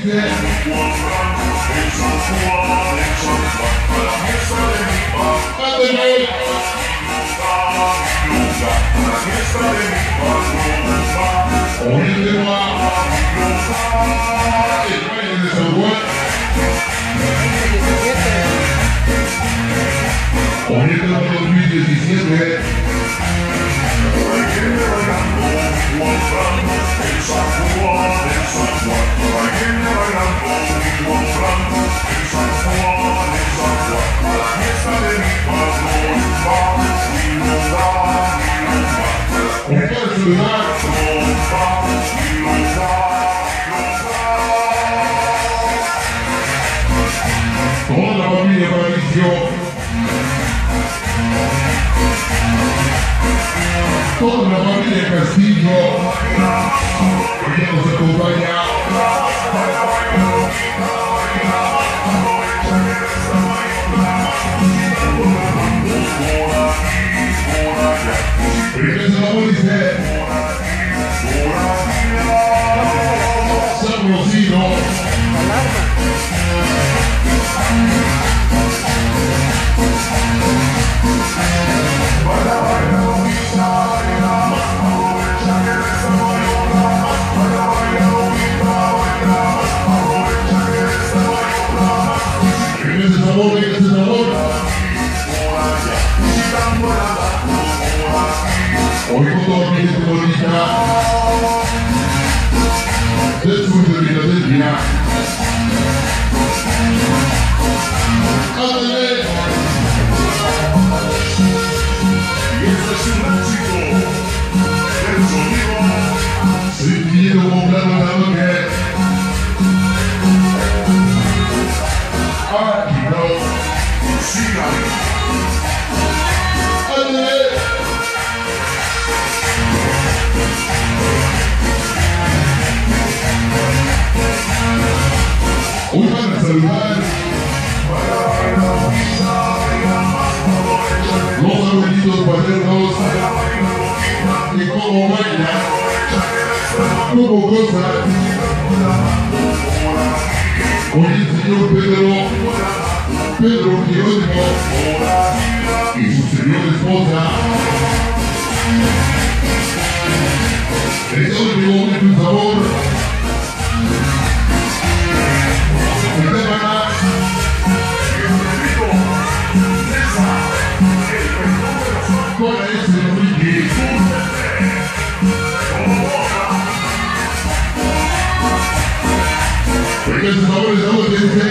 dice. ¡Ándale! Hoy el tema el baile de San Juan. Hoy el tema 2017. Toda la familia Patricio, toda la familia Castillo, hoy nos acompaña. Primero la dice Sabrosino. Hoy con toda mi gente bonita del sur de Filadelfia. ¡Ándale! Y este es un éxito del sonido sentido como plano de la noche. Aquí no, sigan. ¡Ándale! Hoy van a saludar los abuelitos paternos y cómo bailan, cómo gozan. Hoy el señor Pedro Jerónimo y su señora esposa. Eso le llegó un sabor. Con ese Ricky. Porque el sabor es algo que dice.